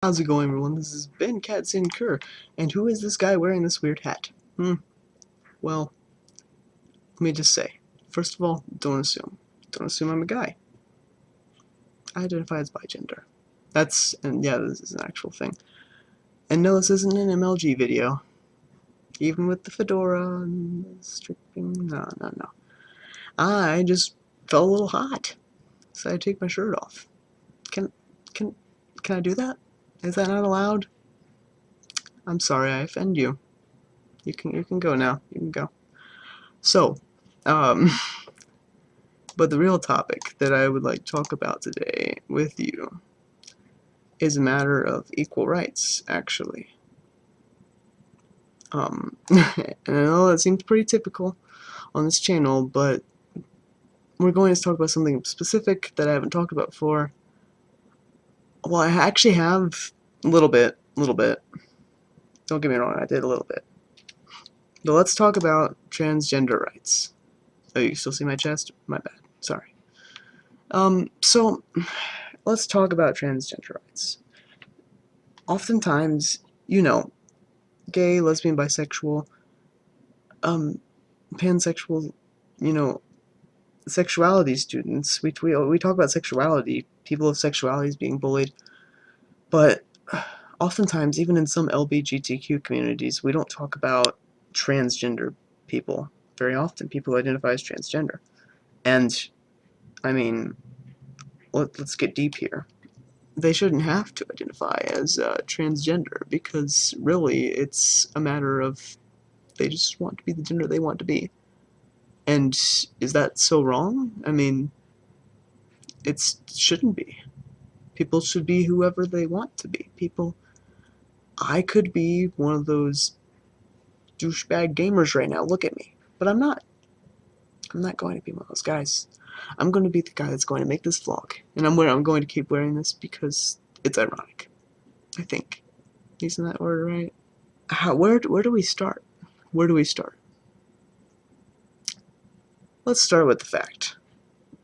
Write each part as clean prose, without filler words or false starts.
How's it going, everyone? This is Ben Katzenker, and who is this guy wearing this weird hat? Well, let me just say, first of all, don't assume. Don't assume I'm a guy. I identify as bigender. And yeah, this is an actual thing. And no, this isn't an MLG video. Even with the fedora and the stripping, no. I just felt a little hot, so I take my shirt off. Can, can I do that? Is that not allowed? I'm sorry I offend you. You can go now. You can go. So, but the real topic that I would like to talk about today with you is a matter of equal rights, actually. And I know that seems pretty typical on this channel, but we're going to talk about something specific that I haven't talked about before. Well, I actually have a little bit. Don't get me wrong, I did a little bit. But let's talk about transgender rights. Oh, you still see my chest? My bad. Sorry. So let's talk about transgender rights. Oftentimes, gay, lesbian, bisexual, pansexual, sexuality students. We talk about sexuality, people of sexualities being bullied, but oftentimes, even in some LGBTQ communities, we don't talk about transgender people very often. People who identify as transgender, and I mean, let's get deep here. They shouldn't have to identify as transgender because really it's a matter of they just want to be the gender they want to be. And is that so wrong? I mean, it shouldn't be. People should be whoever they want to be. I could be one of those douchebag gamers right now, look at me. But I'm not. I'm not going to be one of those guys. I'm going to be the guy that's going to make this vlog. And I'm going to keep wearing this because it's ironic. I think. Isn't that word right? Where do we start? Where do we start? Let's start with the fact.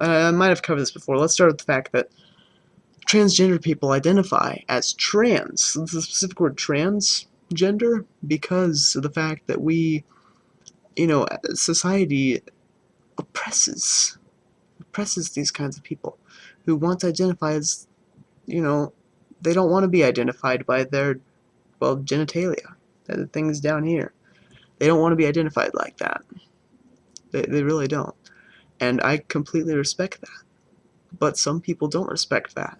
I might have covered this before. Let's start with the fact that transgender people identify as trans. The specific word transgender because of the fact that we, society oppresses these kinds of people who want to identify as, they don't want to be identified by their, genitalia, the things down here. They don't want to be identified like that. They really don't. And I completely respect that. But some people don't respect that.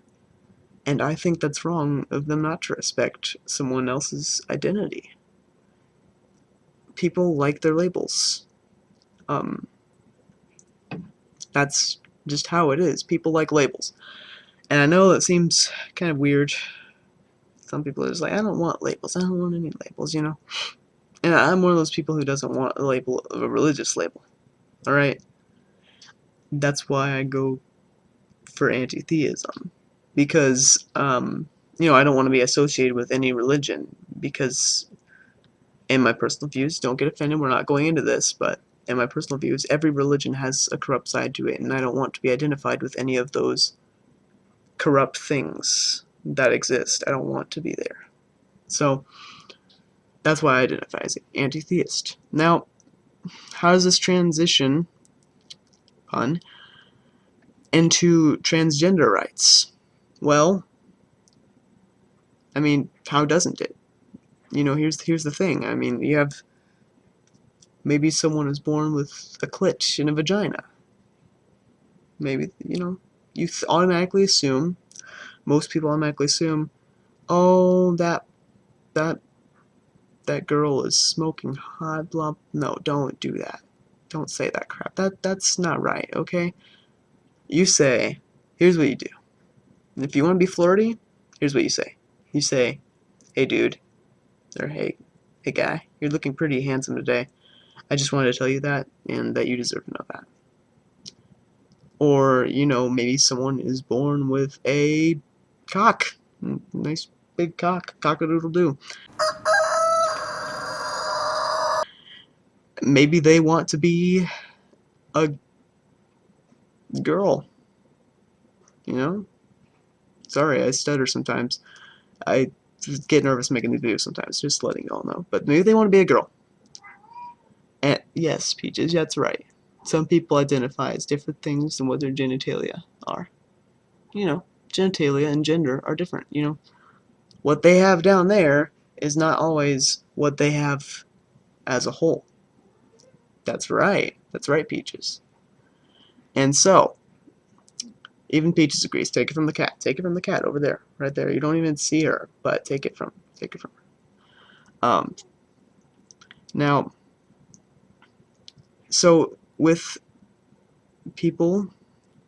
And I think that's wrong of them not to respect someone else's identity. People like their labels. That's just how it is. People like labels. And I know it seems kind of weird. Some people are just like, I don't want labels. I don't want any labels, And I'm one of those people who doesn't want a label, a religious label. Alright? That's why I go for anti-theism. Because, I don't want to be associated with any religion. Because, in my personal views, don't get offended, we're not going into this, but in my personal views, every religion has a corrupt side to it, and I don't want to be identified with any of those corrupt things that exist. I don't want to be there. So, that's why I identify as anti-theist. Now, how does this transition, pun, into transgender rights? Well, I mean, how doesn't it? Here's the thing. I mean, you have maybe someone is born with a clit and a vagina. Maybe, you automatically assume, most people automatically assume, oh, that girl is smoking hot, blah. No, don't do that. Don't say that crap. That's not right, okay? You say, here's what you do. If you want to be flirty, here's what you say. You say, hey dude, or hey guy, you're looking pretty handsome today. I just wanted to tell you that, and that you deserve to know that. Or, maybe someone is born with a cock. Nice big cock. Cock-a-doodle-doo. Maybe they want to be a girl. Sorry, I stutter sometimes. I just get nervous making these videos sometimes, just letting y'all know. But maybe they want to be a girl. And yes, Peaches, that's right. Some people identify as different things than what their genitalia are. You know, genitalia and gender are different, you know. What they have down there is not always what they have as a whole. That's right. That's right, Peaches. And so, even Peaches agrees. Take it from the cat. Take it from the cat over there, right there. You don't even see her, but take it from her. Now, so with people,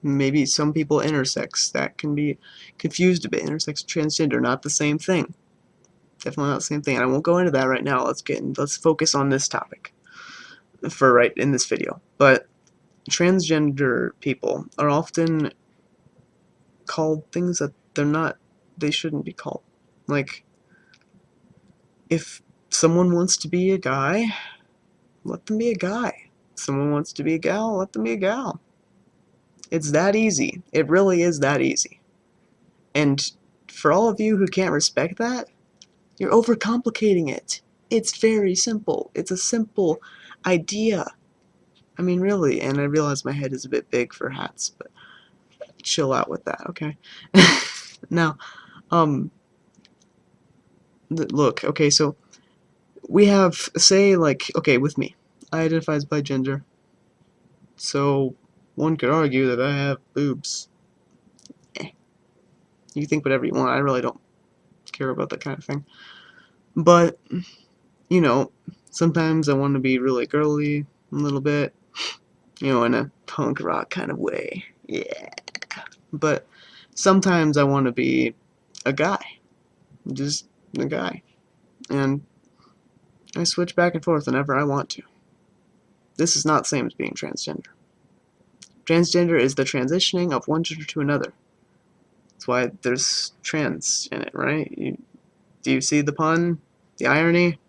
maybe some people intersex, that can be confused a bit. Intersex, transgender, not the same thing. Definitely not the same thing. And I won't go into that right now. Let's focus on this topic for right in this video. But transgender people are often called things that they shouldn't be called. Like, if someone wants to be a guy, let them be a guy. If someone wants to be a gal, let them be a gal. It's that easy. It really is that easy. And for all of you who can't respect that, you're overcomplicating it. It's very simple. It's a simple idea. I mean, really, and I realize my head is a bit big for hats, but chill out with that, okay? Now, look, okay, so we have, say, like, okay, with me, I identify as bi gender, so one could argue that I have boobs. You think whatever you want, I really don't care about that kind of thing. But, you know, sometimes I want to be really girly a little bit, you know, in a punk rock kind of way. Yeah. But sometimes I want to be a guy. Just a guy. And I switch back and forth whenever I want to. This is not the same as being transgender. Transgender is the transitioning of one gender to another. That's why there's trans in it, right? Do you see the pun? The irony?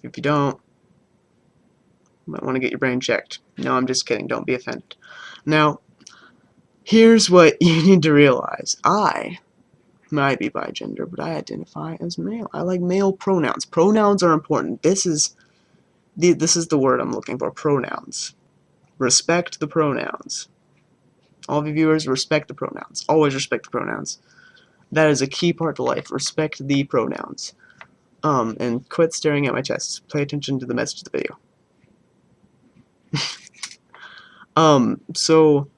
If you don't, you might want to get your brain checked. No, I'm just kidding. Don't be offended. Now, here's what you need to realize. I might be bigender, but I identify as male. I like male pronouns. Pronouns are important. This is the word I'm looking for. Pronouns. Respect the pronouns. All of you viewers, respect the pronouns. Always respect the pronouns. That is a key part to life. Respect the pronouns. And quit staring at my chest. Pay attention to the message of the video. So,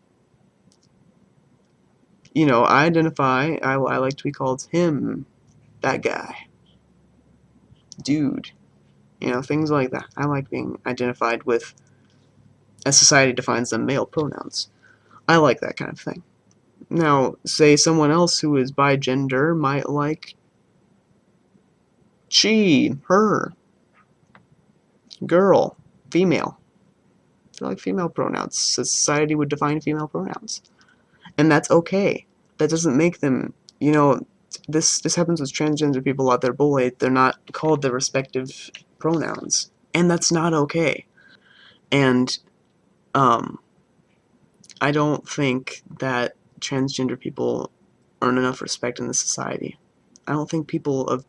you know, I identify, I like to be called him, that guy, dude, you know, things like that. I like being identified with, as society defines them, male pronouns. I like that kind of thing. Now, say someone else who is bigender might like she, her, girl, female. They like female pronouns. Society would define female pronouns. And that's okay. That doesn't make them, you know, this happens with transgender people a lot. They're bullied. They're not called their respective pronouns. And that's not okay. And, I don't think that transgender people earn enough respect in this society. I don't think people of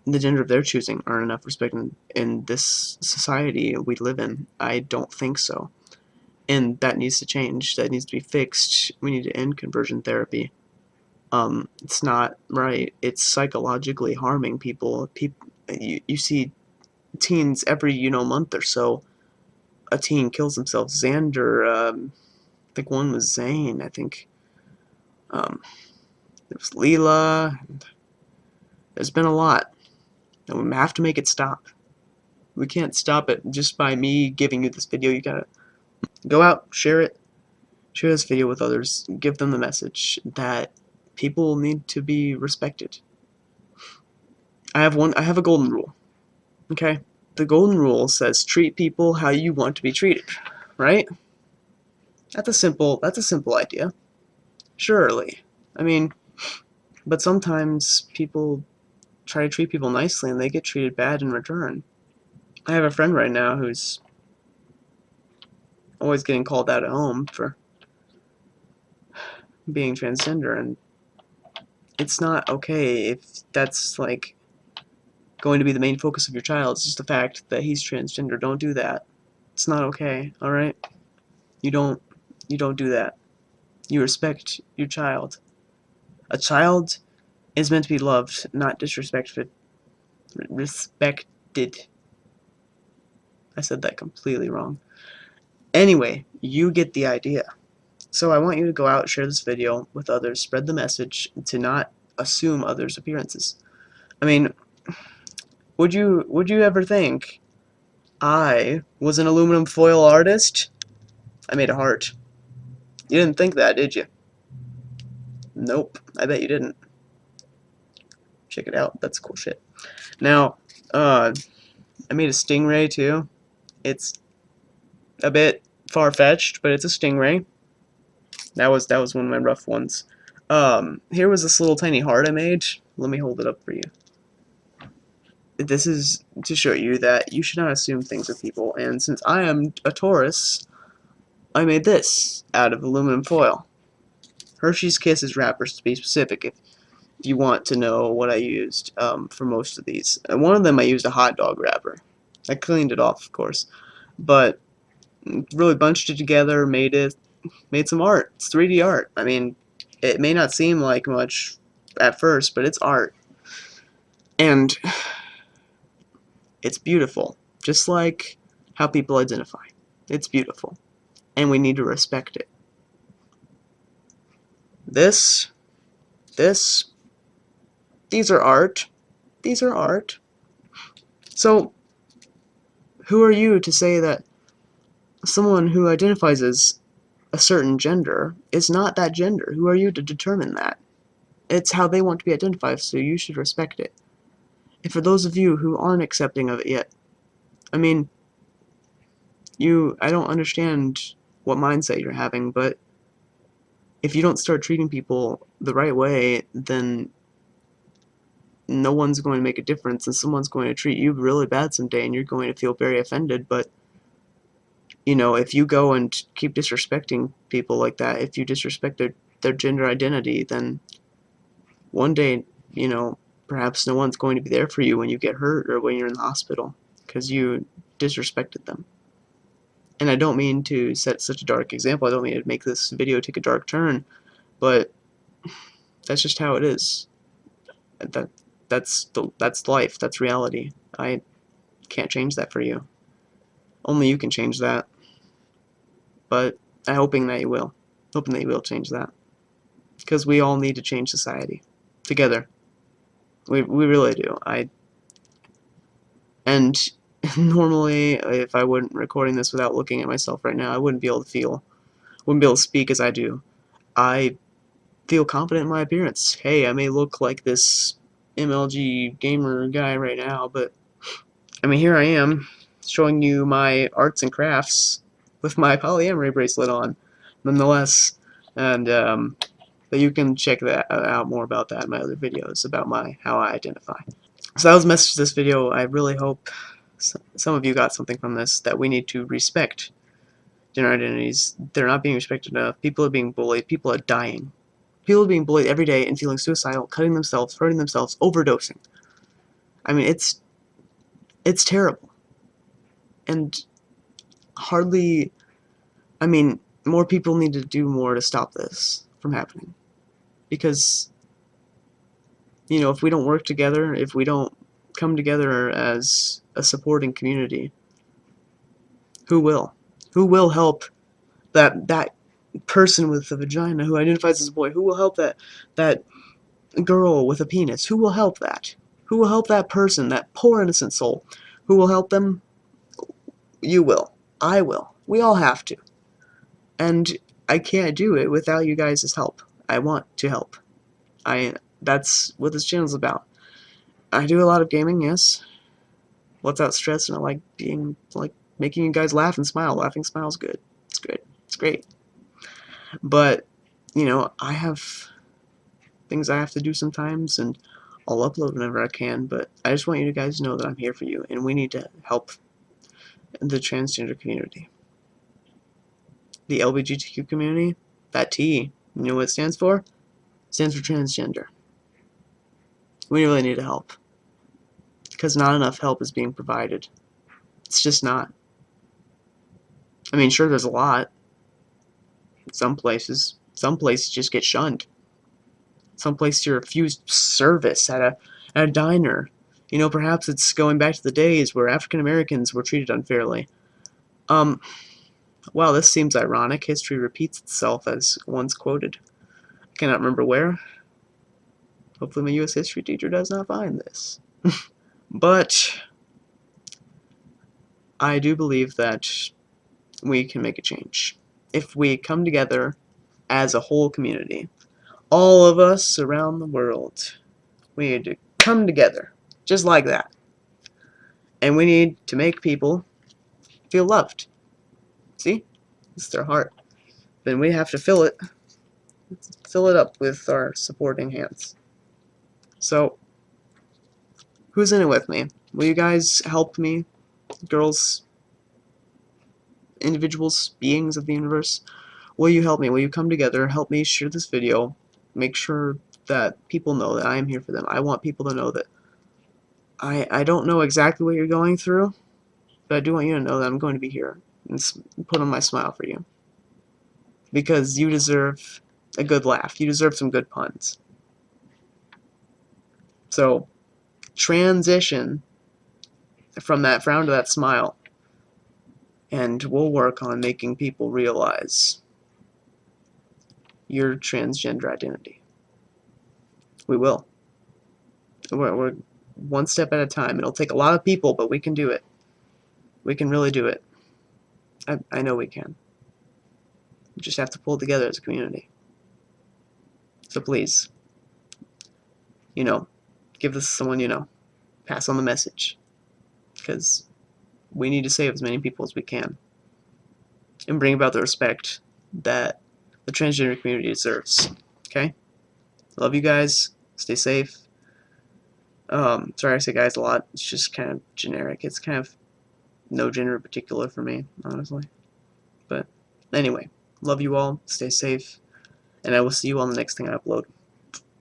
the gender of their choosing earn enough respect in this society we live in. I don't think so. And that needs to change. That needs to be fixed. We need to end conversion therapy. It's not right. It's psychologically harming people. You see teens every, month or so. A teen kills themselves. Xander, I think one was Zane. I think there was Leela. And there's been a lot. And we have to make it stop. We can't stop it just by me giving you this video. You gotta go out, share it, share this video with others, give them the message that people need to be respected. I have a golden rule. Okay? The golden rule says treat people how you want to be treated, right? That's a simple idea. Surely. I mean, but sometimes people try to treat people nicely and they get treated bad in return. I have a friend right now who's always getting called out at home for being transgender, and it's not okay if that's like going to be the main focus of your child. It's just the fact that he's transgender. Don't do that. It's not okay, alright? You don't do that. You respect your child. A child is meant to be loved, not disrespected. Respected. I said that completely wrong. Anyway, you get the idea. So I want you to go out, share this video with others, spread the message to not assume others' appearances. I mean, would you ever think I was an aluminum foil artist? I made a heart. You didn't think that, did you? Nope, I bet you didn't. Check it out, that's cool shit. Now, I made a stingray too. It's a bit far-fetched, but it's a stingray. That was one of my rough ones. Here was this little tiny heart I made. Let me hold it up for you. This is to show you that you should not assume things of people, and since I am a Taurus, I made this out of aluminum foil. Hershey's Kisses wrappers, to be specific, if you want to know what I used for most of these. And one of them I used a hot dog wrapper. I cleaned it off, of course, but really bunched it together, made some art. It's 3D art. I mean, it may not seem like much at first, but it's art. And it's beautiful. Just like how people identify. It's beautiful. And we need to respect it. These are art. These are art. So, who are you to say that someone who identifies as a certain gender is not that gender? Who are you to determine that? It's how they want to be identified, so you should respect it. And for those of you who aren't accepting of it yet, I mean, I don't understand what mindset you're having, but if you don't start treating people the right way, then no one's going to make a difference, and someone's going to treat you really bad someday, and you're going to feel very offended. But you know, if you go and keep disrespecting people like that, if you disrespect their gender identity, then one day, you know, perhaps no one's going to be there for you when you get hurt or when you're in the hospital because you disrespected them. And I don't mean to set such a dark example. I don't mean to make this video take a dark turn, but that's just how it is. That's life. That's reality. I can't change that for you. Only you can change that. But I'm hoping that you will. Hoping that you will change that. Because we all need to change society. Together. We really do. And normally, if I wasn't recording this without looking at myself right now, I wouldn't be able to speak as I do. I feel confident in my appearance. Hey, I may look like this MLG gamer guy right now, but I mean, here I am, showing you my arts and crafts with my polyamory bracelet on, nonetheless. And but you can check that out more about that in my other videos about how I identify. So that was the message of this video. I really hope some of you got something from this, that we need to respect gender identities. They're not being respected enough. People are being bullied. People are dying. People are being bullied every day and feeling suicidal, cutting themselves, hurting themselves, overdosing. I mean, it's terrible. And hardly, I mean, more people need to do more to stop this from happening. Because, you know, if we don't work together, if we don't come together as a supporting community, who will? Who will help that person with a vagina who identifies as a boy? Who will help that girl with a penis? Who will help that? Who will help that person, that poor innocent soul? Who will help them? You will. I will. We all have to. And I can't do it without you guys' help. I want to help. That's what this channel's about. I do a lot of gaming, yes. Lets out stress, and I like making you guys laugh and smile. Laughing smile's good. It's good. It's great. But, you know, I have things I have to do sometimes, and I'll upload whenever I can, but I just want you guys to know that I'm here for you, and we need to help the transgender community. The LGBTQ community, that T, you know what it stands for? It stands for transgender. We really need help. Because not enough help is being provided. It's just not. I mean, sure, there's a lot. Some places just get shunned. Some places you refuse service at a diner. You know, perhaps it's going back to the days where African Americans were treated unfairly. Um, wow, this seems ironic. History repeats itself, as once quoted. I cannot remember where. Hopefully my U.S. history teacher does not find this. But I do believe that we can make a change if we come together as a whole community. All of us around the world, we need to come together, just like that. And we need to make people feel loved. See? It's their heart. Then we have to fill it up with our supporting hands. So, who's in it with me? Will you guys help me, girls, individuals, beings of the universe? Will you help me? Will you come together, help me share this video, make sure that people know that I am here for them. I want people to know that I don't know exactly what you're going through, but I do want you to know that I'm going to be here and put on my smile for you. Because you deserve a good laugh. You deserve some good puns. So, transition from that frown to that smile, and we'll work on making people realize your transgender identity. We will. We're one step at a time. It'll take a lot of people, but we can do it. We can really do it. I know we can. We just have to pull together as a community. So please, give this to someone you know. Pass on the message. Because we need to save as many people as we can. And bring about the respect that the transgender community deserves. Okay? Love you guys. Stay safe. Sorry I say guys a lot. It's just kind of generic. It's kind of no gender in particular for me, honestly. But anyway, love you all. Stay safe. And I will see you on the next thing I upload.